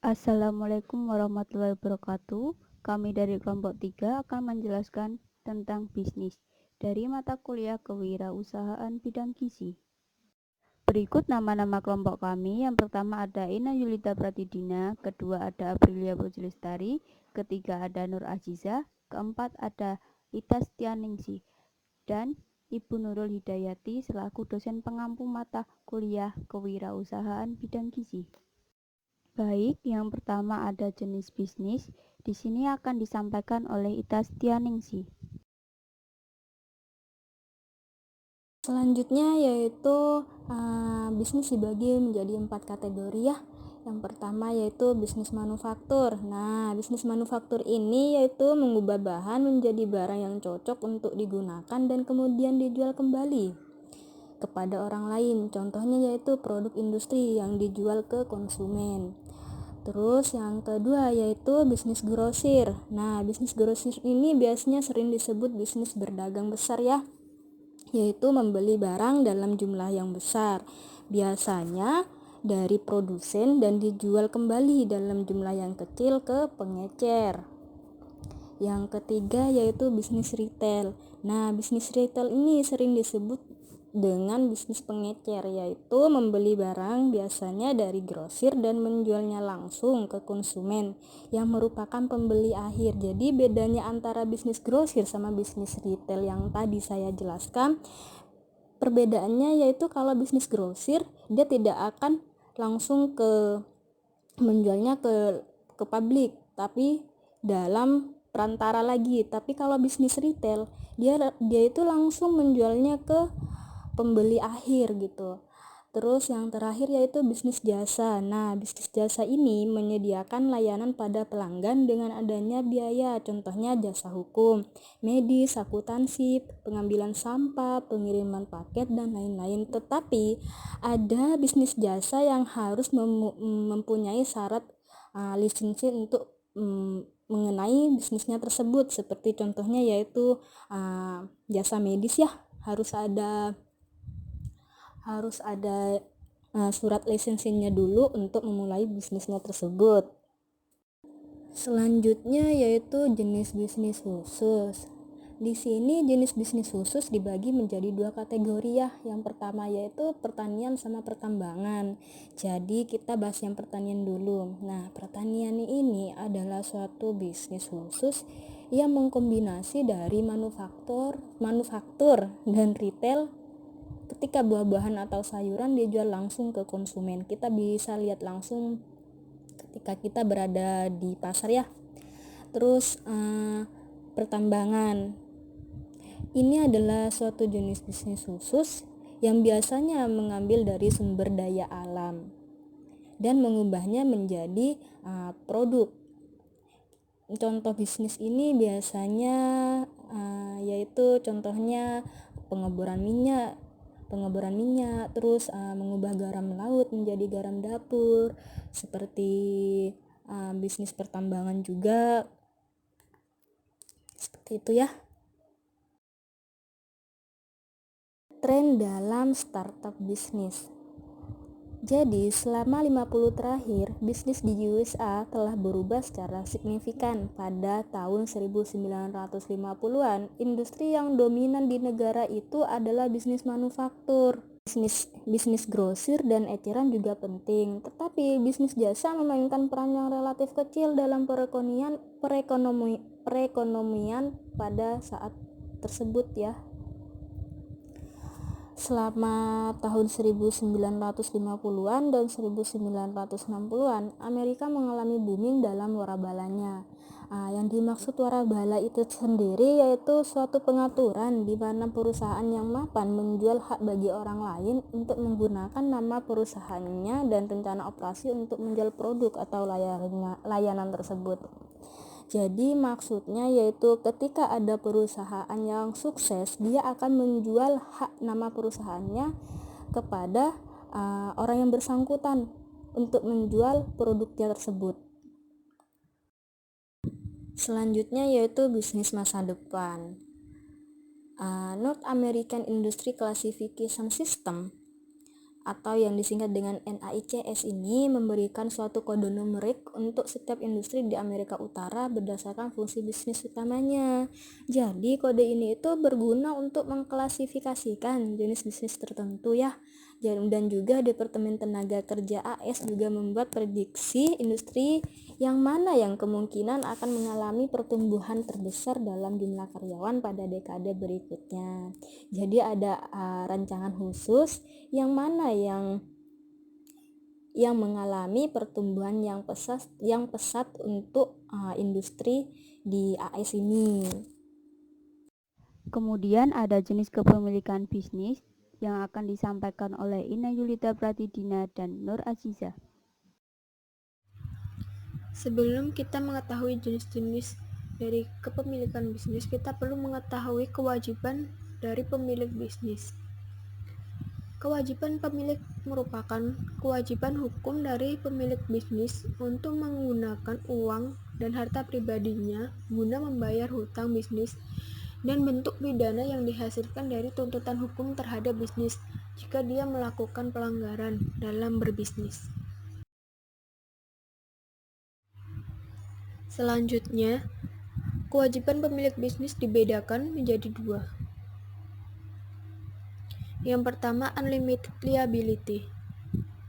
Assalamualaikum warahmatullahi wabarakatuh. Kami dari kelompok 3 akan menjelaskan tentang bisnis dari mata kuliah kewirausahaan bidang gizi. Berikut nama-nama kelompok kami. Yang pertama ada Ina Yulita Pratidina, kedua ada Aprilia Puji-Lestari, ketiga ada Nur Azizah, keempat ada Ita Setianingsi, dan Ibu Nurul Hidayati selaku dosen pengampu mata kuliah kewirausahaan bidang gizi. Baik, yang pertama ada jenis bisnis. Di sini akan disampaikan oleh Ita Setianingsi. Selanjutnya yaitu bisnis dibagi menjadi 4 kategori ya. Yang pertama yaitu bisnis manufaktur. Nah, bisnis manufaktur ini yaitu mengubah bahan menjadi barang yang cocok untuk digunakan dan kemudian dijual kembali kepada orang lain. Contohnya yaitu produk industri yang dijual ke konsumen. Terus yang kedua yaitu bisnis grosir. Nah, bisnis grosir ini biasanya sering disebut bisnis berdagang besar ya, yaitu membeli barang dalam jumlah yang besar, biasanya dari produsen dan dijual kembali dalam jumlah yang kecil ke pengecer. Yang ketiga yaitu bisnis retail. Nah, bisnis retail ini sering disebut dengan bisnis pengecer, yaitu membeli barang biasanya dari grosir dan menjualnya langsung ke konsumen yang merupakan pembeli akhir. Jadi bedanya antara bisnis grosir sama bisnis retail yang tadi saya jelaskan, perbedaannya yaitu kalau bisnis grosir dia tidak akan langsung menjualnya ke publik, tapi dalam perantara lagi. Tapi kalau bisnis retail dia itu langsung menjualnya ke pembeli akhir gitu. Terus yang terakhir yaitu bisnis jasa. Nah, bisnis jasa ini menyediakan layanan pada pelanggan dengan adanya biaya, contohnya jasa hukum, medis, akuntansi, pengambilan sampah, pengiriman paket, dan lain-lain. Tetapi ada bisnis jasa yang harus mempunyai syarat lisensi untuk mengenai bisnisnya tersebut, seperti contohnya yaitu jasa medis ya, harus ada surat lisensinya dulu untuk memulai bisnisnya tersebut. Selanjutnya yaitu jenis bisnis khusus. Di sini jenis bisnis khusus dibagi menjadi 2 kategori ya. Yang pertama yaitu pertanian sama pertambangan. Jadi kita bahas yang pertanian dulu. Nah, pertanian ini adalah suatu bisnis khusus yang mengkombinasi dari manufaktur dan retail. Ketika buah-buahan atau sayuran dijual langsung ke konsumen, kita bisa lihat langsung ketika kita berada di pasar ya. Terus pertambangan ini adalah suatu jenis bisnis khusus yang biasanya mengambil dari sumber daya alam dan mengubahnya menjadi produk. Contoh bisnis ini biasanya yaitu contohnya pengeboran minyak, terus mengubah garam laut menjadi garam dapur, seperti bisnis pertambangan juga, seperti itu ya. Tren dalam startup bisnis. Jadi selama 50 terakhir, bisnis di USA telah berubah secara signifikan. Pada tahun 1950-an, industri yang dominan di negara itu adalah bisnis manufaktur. Bisnis grosir dan eceran juga penting, tetapi bisnis jasa memainkan peran yang relatif kecil dalam perekonomian pada saat tersebut ya. Selama tahun 1950-an dan 1960-an, Amerika mengalami booming dalam warabalanya. Yang dimaksud warabala itu sendiri yaitu suatu pengaturan di mana perusahaan yang mapan menjual hak bagi orang lain untuk menggunakan nama perusahaannya dan rencana operasi untuk menjual produk atau layanan tersebut. Jadi maksudnya yaitu ketika ada perusahaan yang sukses, dia akan menjual hak nama perusahaannya kepada orang yang bersangkutan untuk menjual produknya tersebut. Selanjutnya yaitu bisnis masa depan. North American Industry Classification System atau yang disingkat dengan NAICS ini memberikan suatu kode numerik untuk setiap industri di Amerika Utara berdasarkan fungsi bisnis utamanya. Jadi kode ini itu berguna untuk mengklasifikasikan jenis bisnis tertentu ya. Dan juga Departemen Tenaga Kerja AS juga membuat prediksi industri yang mana yang kemungkinan akan mengalami pertumbuhan terbesar dalam jumlah karyawan pada dekade berikutnya. Jadi ada rancangan khusus yang mana yang mengalami pertumbuhan yang pesat untuk industri di AS ini. Kemudian ada jenis kepemilikan bisnis yang akan disampaikan oleh Ina Yulita Pratidina dan Nur Aziza. Sebelum kita mengetahui jenis-jenis dari kepemilikan bisnis, kita perlu mengetahui kewajiban dari pemilik bisnis. Kewajiban pemilik merupakan kewajiban hukum dari pemilik bisnis untuk menggunakan uang dan harta pribadinya guna membayar hutang bisnis dan bentuk pidana yang dihasilkan dari tuntutan hukum terhadap bisnis jika dia melakukan pelanggaran dalam berbisnis. Selanjutnya, kewajiban pemilik bisnis dibedakan menjadi dua. Yang pertama, unlimited liability.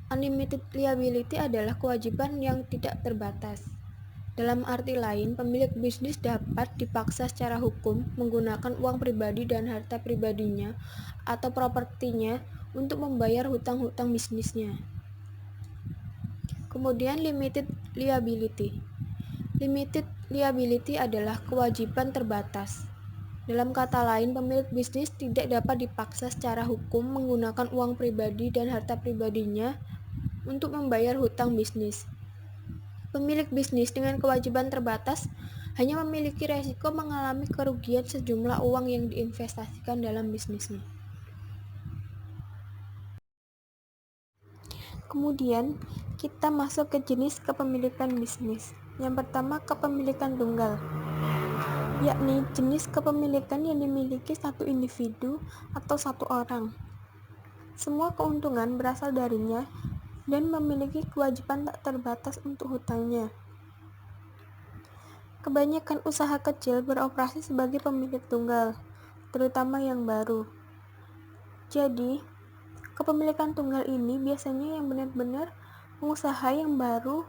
Unlimited liability adalah kewajiban yang tidak terbatas. Dalam arti lain, pemilik bisnis dapat dipaksa secara hukum menggunakan uang pribadi dan harta pribadinya atau propertinya untuk membayar hutang-hutang bisnisnya. Kemudian, limited liability. Limited liability adalah kewajiban terbatas. Dalam kata lain, pemilik bisnis tidak dapat dipaksa secara hukum menggunakan uang pribadi dan harta pribadinya untuk membayar hutang bisnis. Pemilik bisnis dengan kewajiban terbatas hanya memiliki resiko mengalami kerugian sejumlah uang yang diinvestasikan dalam bisnisnya. Kemudian, kita masuk ke jenis kepemilikan bisnis. Yang pertama, kepemilikan tunggal, yakni jenis kepemilikan yang dimiliki satu individu atau satu orang. Semua keuntungan berasal darinya dan memiliki kewajiban tak terbatas untuk hutangnya. Kebanyakan usaha kecil beroperasi sebagai pemilik tunggal, terutama yang baru. Jadi, kepemilikan tunggal ini biasanya yang benar-benar pengusaha yang baru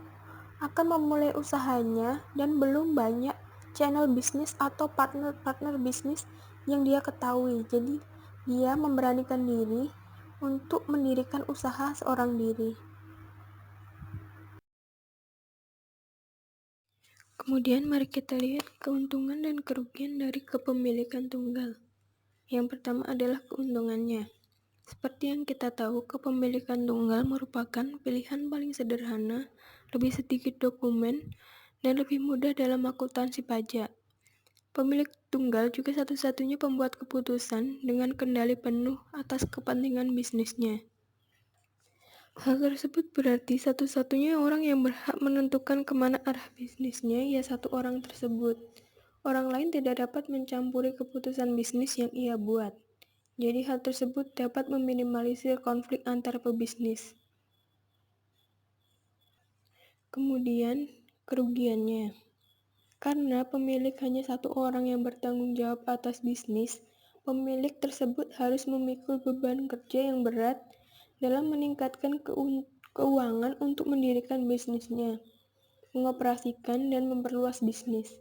akan memulai usahanya dan belum banyak channel bisnis atau partner bisnis yang dia ketahui. Jadi dia memberanikan diri untuk mendirikan usaha seorang diri. Kemudian mari kita lihat keuntungan dan kerugian dari kepemilikan tunggal. Yang pertama adalah keuntungannya. Seperti yang kita tahu, kepemilikan tunggal merupakan pilihan paling sederhana, lebih sedikit dokumen, dan lebih mudah dalam akuntansi pajak. Pemilik tunggal juga satu-satunya pembuat keputusan dengan kendali penuh atas kepentingan bisnisnya. Hal tersebut berarti satu-satunya orang yang berhak menentukan kemana arah bisnisnya ia satu orang tersebut. Orang lain tidak dapat mencampuri keputusan bisnis yang ia buat. Jadi hal tersebut dapat meminimalisir konflik antar pebisnis. Kemudian, kerugiannya. Karena pemilik hanya satu orang yang bertanggung jawab atas bisnis, pemilik tersebut harus memikul beban kerja yang berat dalam meningkatkan keuangan untuk mendirikan bisnisnya, mengoperasikan dan memperluas bisnis.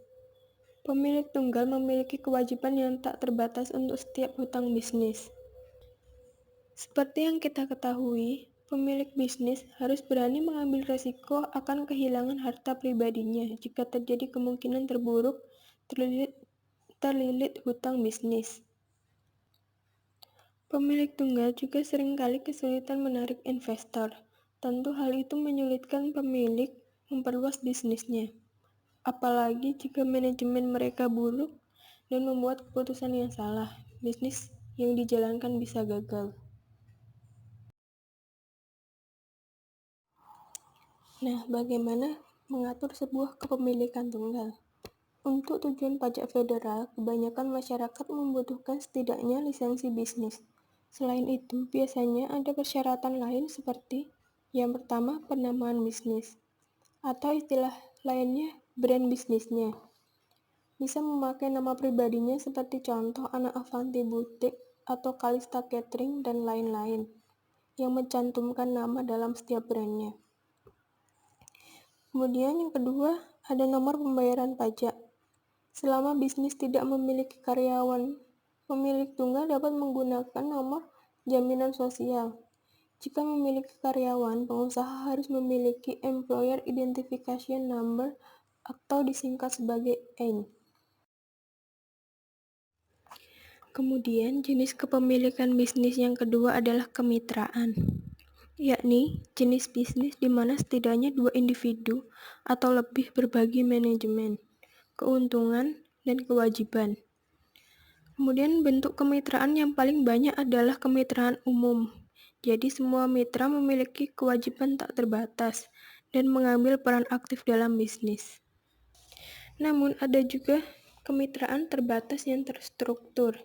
Pemilik tunggal memiliki kewajiban yang tak terbatas untuk setiap hutang bisnis. Seperti yang kita ketahui, pemilik bisnis harus berani mengambil resiko akan kehilangan harta pribadinya jika terjadi kemungkinan terburuk terlilit hutang bisnis. Pemilik tunggal juga seringkali kesulitan menarik investor. Tentu hal itu menyulitkan pemilik memperluas bisnisnya. Apalagi jika manajemen mereka buruk dan membuat keputusan yang salah, bisnis yang dijalankan bisa gagal. Nah, bagaimana mengatur sebuah kepemilikan tunggal? Untuk tujuan pajak federal, kebanyakan masyarakat membutuhkan setidaknya lisensi bisnis. Selain itu, biasanya ada persyaratan lain seperti yang pertama, penamaan bisnis, atau istilah lainnya brand bisnisnya. Bisa memakai nama pribadinya seperti contoh Ana Avanti Butik atau Kalista Catering dan lain-lain yang mencantumkan nama dalam setiap brandnya. Kemudian yang kedua, ada nomor pembayaran pajak. Selama bisnis tidak memiliki karyawan, pemilik tunggal dapat menggunakan nomor jaminan sosial. Jika memiliki karyawan, pengusaha harus memiliki Employer Identification Number atau disingkat sebagai EIN. Kemudian, jenis kepemilikan bisnis yang kedua adalah kemitraan, yakni jenis bisnis di mana setidaknya dua individu atau lebih berbagi manajemen, keuntungan, dan kewajiban. Kemudian bentuk kemitraan yang paling banyak adalah kemitraan umum. Jadi semua mitra memiliki kewajiban tak terbatas dan mengambil peran aktif dalam bisnis. Namun ada juga kemitraan terbatas yang terstruktur,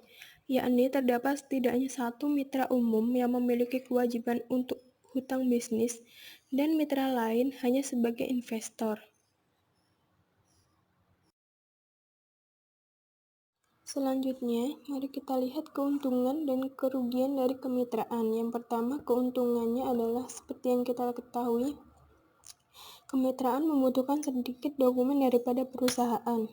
yakni terdapat setidaknya satu mitra umum yang memiliki kewajiban untuk hutang bisnis dan mitra lain hanya sebagai investor. Selanjutnya, mari kita lihat keuntungan dan kerugian dari kemitraan. Yang pertama, keuntungannya adalah seperti yang kita ketahui, kemitraan membutuhkan sedikit dokumen daripada perusahaan.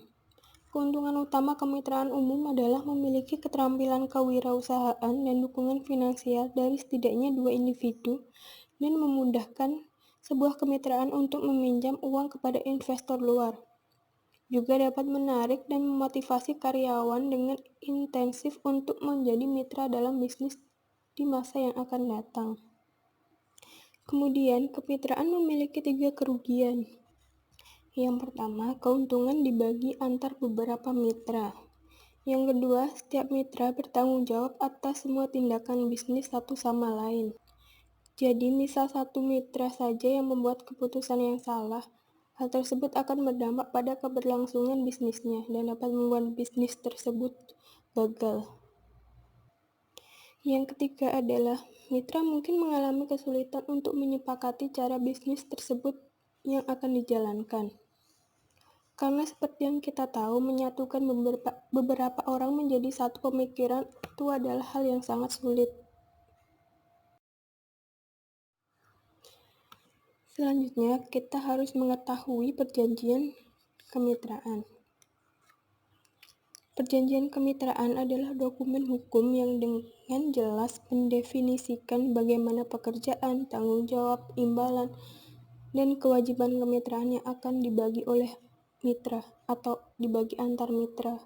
Keuntungan utama kemitraan umum adalah memiliki keterampilan kewirausahaan dan dukungan finansial dari setidaknya dua individu dan memudahkan sebuah kemitraan untuk meminjam uang kepada investor luar. Juga dapat menarik dan memotivasi karyawan dengan intensif untuk menjadi mitra dalam bisnis di masa yang akan datang. Kemudian, kemitraan memiliki 3 kerugian. Yang pertama, keuntungan dibagi antar beberapa mitra. Yang kedua, setiap mitra bertanggung jawab atas semua tindakan bisnis satu sama lain. Jadi, misal satu mitra saja yang membuat keputusan yang salah, hal tersebut akan berdampak pada keberlangsungan bisnisnya dan dapat membuat bisnis tersebut gagal. Yang ketiga adalah mitra mungkin mengalami kesulitan untuk menyepakati cara bisnis tersebut yang akan dijalankan. Karena seperti yang kita tahu, menyatukan beberapa orang menjadi satu pemikiran itu adalah hal yang sangat sulit. Selanjutnya, kita harus mengetahui perjanjian kemitraan. Perjanjian kemitraan adalah dokumen hukum yang dengan jelas mendefinisikan bagaimana pekerjaan, tanggung jawab, imbalan, dan kewajiban kemitraan yang akan dibagi oleh mitra atau dibagi antar mitra.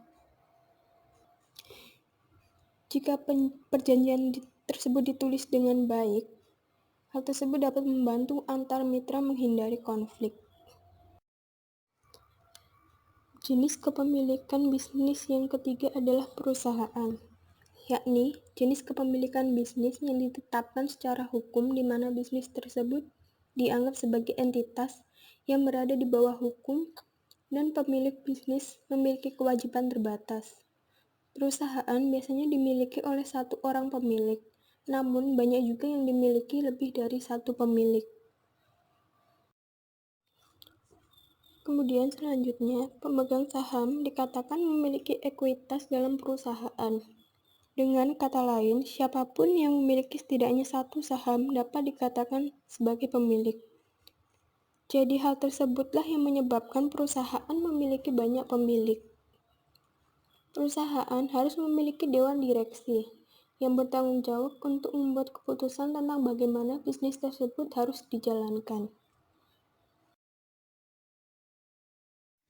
Jika perjanjian tersebut ditulis dengan baik, hal tersebut dapat membantu antar mitra menghindari konflik. Jenis kepemilikan bisnis yang ketiga adalah perusahaan, yakni jenis kepemilikan bisnis yang ditetapkan secara hukum di mana bisnis tersebut dianggap sebagai entitas yang berada di bawah hukum dan pemilik bisnis memiliki kewajiban terbatas. Perusahaan biasanya dimiliki oleh satu orang pemilik, namun banyak juga yang dimiliki lebih dari satu pemilik. Kemudian selanjutnya, pemegang saham dikatakan memiliki ekuitas dalam perusahaan. Dengan kata lain, siapapun yang memiliki setidaknya satu saham dapat dikatakan sebagai pemilik. Jadi hal tersebutlah yang menyebabkan perusahaan memiliki banyak pemilik. Perusahaan harus memiliki dewan direksi yang bertanggung jawab untuk membuat keputusan tentang bagaimana bisnis tersebut harus dijalankan.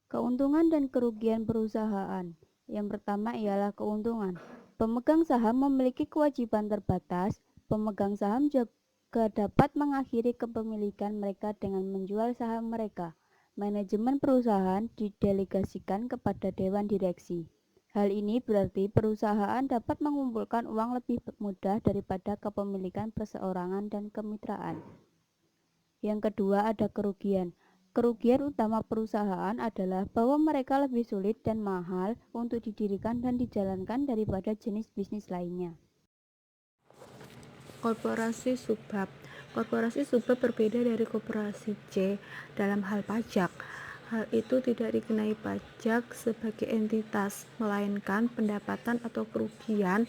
Keuntungan dan kerugian perusahaan. Yang pertama ialah keuntungan. Pemegang saham memiliki kewajiban terbatas. Pemegang saham juga dapat mengakhiri kepemilikan mereka dengan menjual saham mereka. Manajemen perusahaan didelegasikan kepada dewan direksi. Hal ini berarti perusahaan dapat mengumpulkan uang lebih mudah daripada kepemilikan perseorangan dan kemitraan. Yang kedua ada kerugian. Kerugian utama perusahaan adalah bahwa mereka lebih sulit dan mahal untuk didirikan dan dijalankan daripada jenis bisnis lainnya. Korporasi subbab. Korporasi subbab berbeda dari korporasi C dalam hal pajak. Hal itu tidak dikenai pajak sebagai entitas, melainkan pendapatan atau kerugian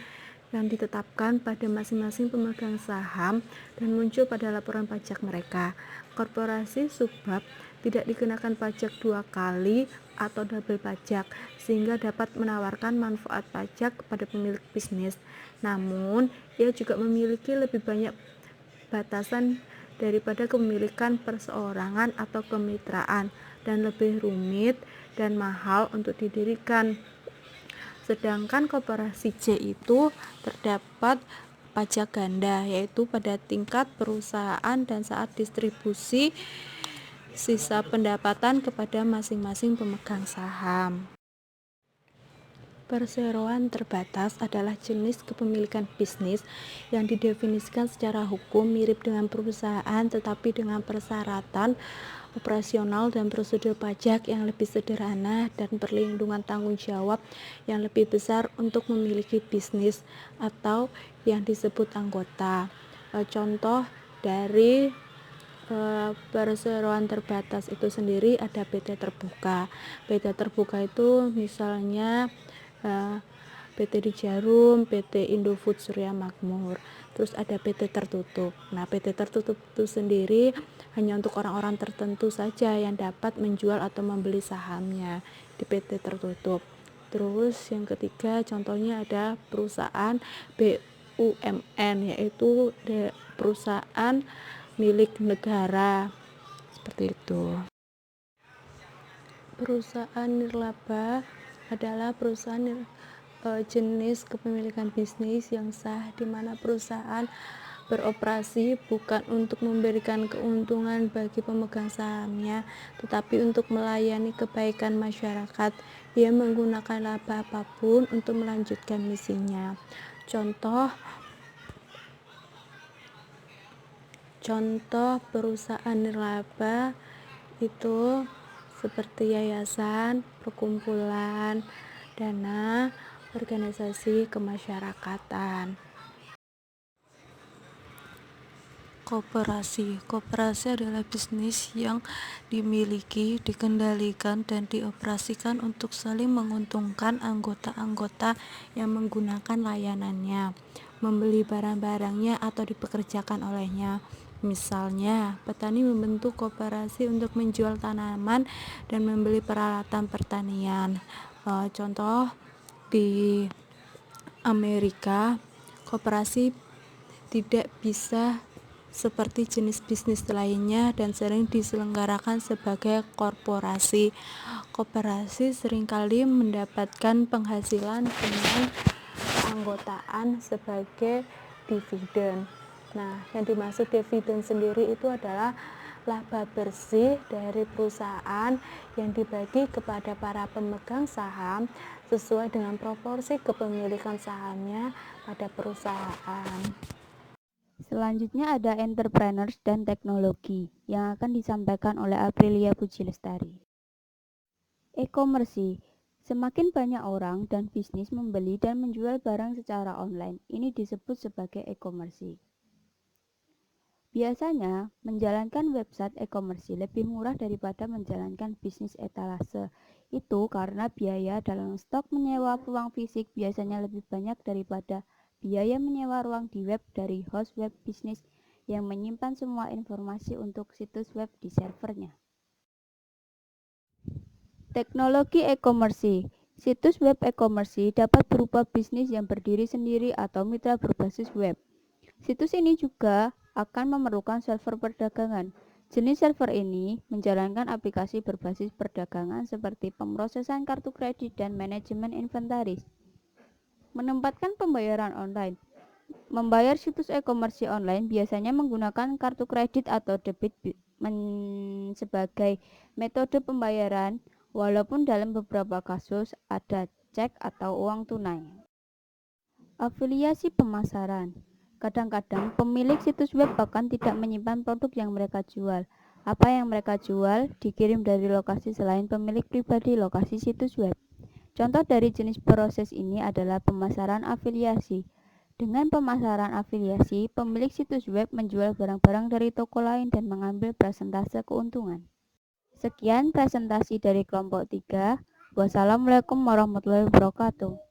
yang ditetapkan pada masing-masing pemegang saham dan muncul pada laporan pajak mereka. Korporasi subbab tidak dikenakan pajak 2 kali atau double pajak, sehingga dapat menawarkan manfaat pajak kepada pemilik bisnis. Namun, ia juga memiliki lebih banyak batasan daripada kepemilikan perseorangan atau kemitraan, dan lebih rumit dan mahal untuk didirikan. Sedangkan koperasi C itu terdapat pajak ganda, yaitu pada tingkat perusahaan dan saat distribusi sisa pendapatan kepada masing-masing pemegang saham. Perseroan terbatas adalah jenis kepemilikan bisnis yang didefinisikan secara hukum mirip dengan perusahaan, tetapi dengan persyaratan operasional dan prosedur pajak yang lebih sederhana dan perlindungan tanggung jawab yang lebih besar untuk memiliki bisnis atau yang disebut anggota. Contoh dari perseroan terbatas itu sendiri ada PT Terbuka. PT Terbuka itu misalnya PT di Jarum, PT Indofood Surya Makmur. Terus ada PT Tertutup. Nah, PT Tertutup itu sendiri hanya untuk orang-orang tertentu saja yang dapat menjual atau membeli sahamnya di PT Tertutup. Terus yang ketiga contohnya ada perusahaan BUMN, yaitu perusahaan milik negara, seperti itu. Perusahaan nirlaba adalah perusahaan jenis kepemilikan bisnis yang sah, di mana perusahaan beroperasi bukan untuk memberikan keuntungan bagi pemegang sahamnya, tetapi untuk melayani kebaikan masyarakat. Ia menggunakan laba apapun untuk melanjutkan misinya. Contoh perusahaan nirlaba itu seperti yayasan, perkumpulan dana, organisasi kemasyarakatan. Koperasi adalah bisnis yang dimiliki, dikendalikan, dan dioperasikan untuk saling menguntungkan anggota-anggota yang menggunakan layanannya, membeli barang-barangnya atau dipekerjakan olehnya. Misalnya, petani membentuk koperasi untuk menjual tanaman dan membeli peralatan pertanian. Contoh di Amerika, koperasi tidak bisa seperti jenis bisnis lainnya dan sering diselenggarakan sebagai korporasi. Koperasi seringkali mendapatkan penghasilan dengan anggotaan sebagai dividen. Nah, yang dimaksud dividen sendiri itu adalah laba bersih dari perusahaan yang dibagi kepada para pemegang saham sesuai dengan proporsi kepemilikan sahamnya pada perusahaan. Selanjutnya ada entrepreneurs dan teknologi yang akan disampaikan oleh Aprilia Puji Lestari. E-commerce. Semakin banyak orang dan bisnis membeli dan menjual barang secara online. Ini disebut sebagai e-commerce. Biasanya, menjalankan website e-commerce lebih murah daripada menjalankan bisnis etalase. Itu karena biaya dalam stok menyewa ruang fisik biasanya lebih banyak daripada biaya menyewa ruang di web dari host web bisnis yang menyimpan semua informasi untuk situs web di servernya. Teknologi e-commerce. Situs web e-commerce dapat berupa bisnis yang berdiri sendiri atau mitra berbasis web. Situs ini juga akan memerlukan server perdagangan. Jenis server ini menjalankan aplikasi berbasis perdagangan seperti pemrosesan kartu kredit dan manajemen inventaris. Menempatkan pembayaran online. Membayar situs e-commerce online biasanya menggunakan kartu kredit atau debit sebagai metode pembayaran, walaupun dalam beberapa kasus ada cek atau uang tunai. Afiliasi pemasaran. Kadang-kadang pemilik situs web bahkan tidak menyimpan produk yang mereka jual. Apa yang mereka jual dikirim dari lokasi selain pemilik pribadi lokasi situs web. Contoh dari jenis proses ini adalah pemasaran afiliasi. Dengan pemasaran afiliasi, pemilik situs web menjual barang-barang dari toko lain dan mengambil persentase keuntungan. Sekian presentasi dari kelompok 3. Wassalamualaikum warahmatullahi wabarakatuh.